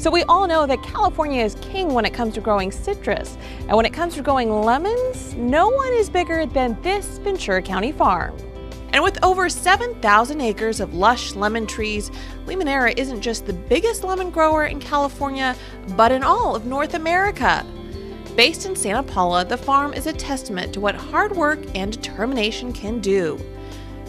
So we all know that California is king when it comes to growing citrus. And when it comes to growing lemons, no one is bigger than this Ventura County farm. And with over 7,000 acres of lush lemon trees, Limoneira isn't just the biggest lemon grower in California, but in all of North America. Based in Santa Paula, the farm is a testament to what hard work and determination can do.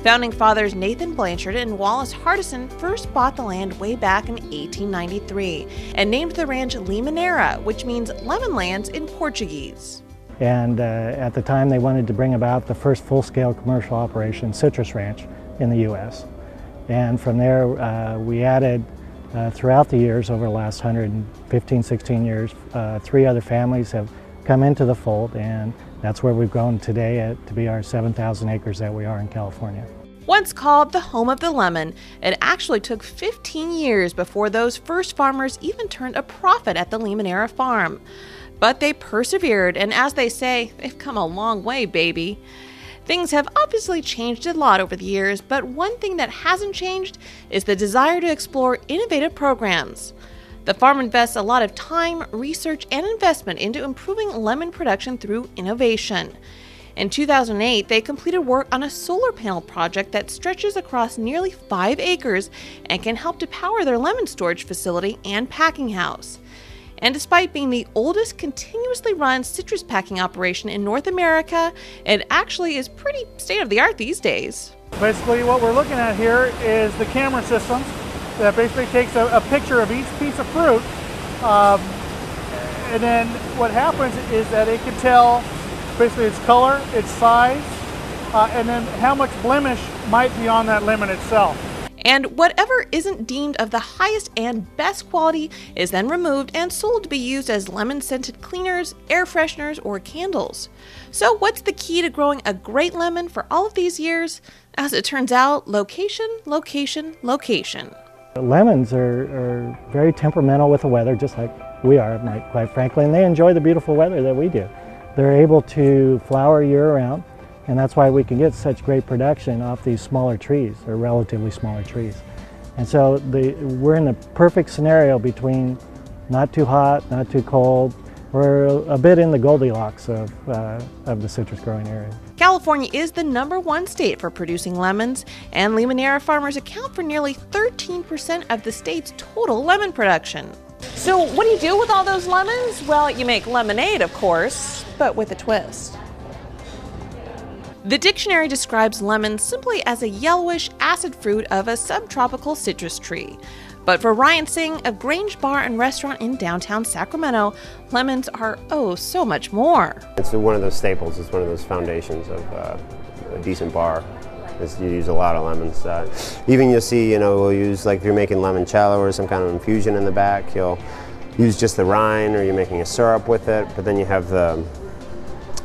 Founding fathers Nathan Blanchard and Wallace Hardison first bought the land way back in 1893 and named the ranch Limoneira, which means lemon lands in Portuguese. And at the time they wanted to bring about the first full-scale commercial operation citrus ranch in the U.S. And from there we added throughout the years, over the last 115, 16 years, 3 other families have come into the fold, and that's where we've grown today to be our 7,000 acres that we are in California. Once called the home of the lemon, it actually took 15 years before those first farmers even turned a profit at the Limoneira farm. But they persevered, and as they say, they've come a long way, baby. Things have obviously changed a lot over the years, but one thing that hasn't changed is the desire to explore innovative programs. The farm invests a lot of time, research, and investment into improving lemon production through innovation. In 2008, they completed work on a solar panel project that stretches across nearly 5 acres and can help to power their lemon storage facility and packing house. And despite being the oldest continuously run citrus packing operation in North America, it actually is pretty state-of-the-art these days. Basically what we're looking at here is the camera system that basically takes a picture of each piece of fruit, and then what happens is that it can tell basically its color, its size, and then how much blemish might be on that lemon itself. And whatever isn't deemed of the highest and best quality is then removed and sold to be used as lemon-scented cleaners, air fresheners, or candles. So what's the key to growing a great lemon for all of these years? As it turns out, location, location, location. Lemons are very temperamental with the weather, just like we are, quite frankly, and they enjoy the beautiful weather that we do. They're able to flower year-round, and that's why we can get such great production off these smaller trees, or relatively smaller trees. And so we're in the perfect scenario between not too hot, not too cold. We're a bit in the Goldilocks of the citrus growing area. California is the #1 state for producing lemons, and Limoneira farmers account for nearly 13% of the state's total lemon production. So what do you do with all those lemons? Well, you make lemonade, of course, but with a twist. The dictionary describes lemons simply as a yellowish acid fruit of a subtropical citrus tree. But for Ryan Seng of Grange Bar and Restaurant in downtown Sacramento, lemons are oh so much more. It's one of those staples, it's one of those foundations of a decent bar. You use a lot of lemons. Even you'll see, we'll use, like if you're making limoncello or some kind of infusion in the back, you'll use just the rind, or you're making a syrup with it, but then you have the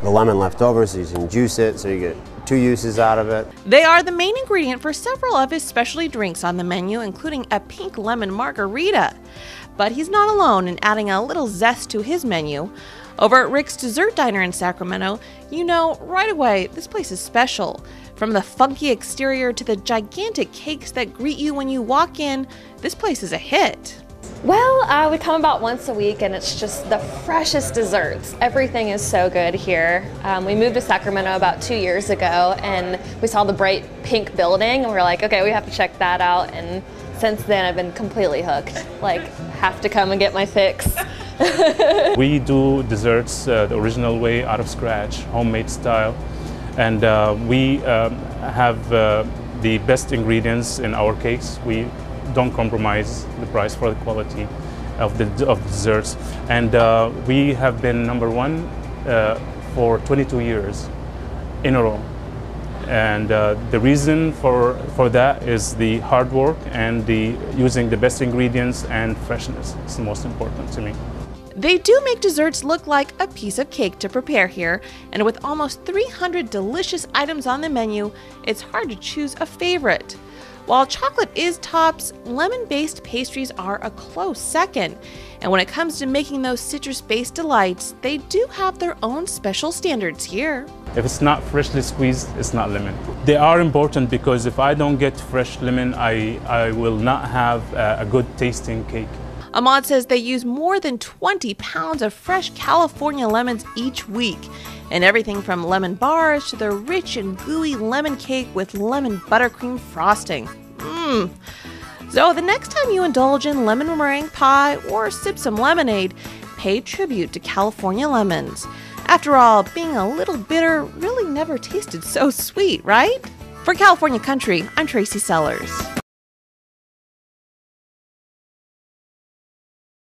lemon left over, so you can juice it, so you get 2 uses out of it. They are the main ingredient for several of his specialty drinks on the menu, including a pink lemon margarita. But he's not alone in adding a little zest to his menu. Over at Rick's Dessert Diner in Sacramento, you know right away this place is special. From the funky exterior to the gigantic cakes that greet you when you walk in, this place is a hit. Well, we come about once a week, and it's just the freshest desserts. Everything is so good here. We moved to Sacramento about 2 years ago, and we saw the bright pink building, and we were like, okay, we have to check that out. And since then, I've been completely hooked. Like, have to come and get my fix. We do desserts the original way, out of scratch, homemade style, and we have the best ingredients in our cakes. We don't compromise the price for the quality of the desserts, and we have been #1 for 22 years in a row. And the reason for that is the hard work and using the best ingredients and freshness. It's the most important to me. They do make desserts look like a piece of cake to prepare here, and with almost 300 delicious items on the menu, it's hard to choose a favorite. While chocolate is tops, lemon-based pastries are a close second. And when it comes to making those citrus-based delights, they do have their own special standards here. If it's not freshly squeezed, it's not lemon. They are important because if I don't get fresh lemon, I will not have a good tasting cake. Ahmed says they use more than 20 pounds of fresh California lemons each week, and everything from lemon bars to the rich and gooey lemon cake with lemon buttercream frosting. So the next time you indulge in lemon meringue pie or sip some lemonade, pay tribute to California lemons. After all, being a little bitter really never tasted so sweet, right? For California Country, I'm Tracy Sellers.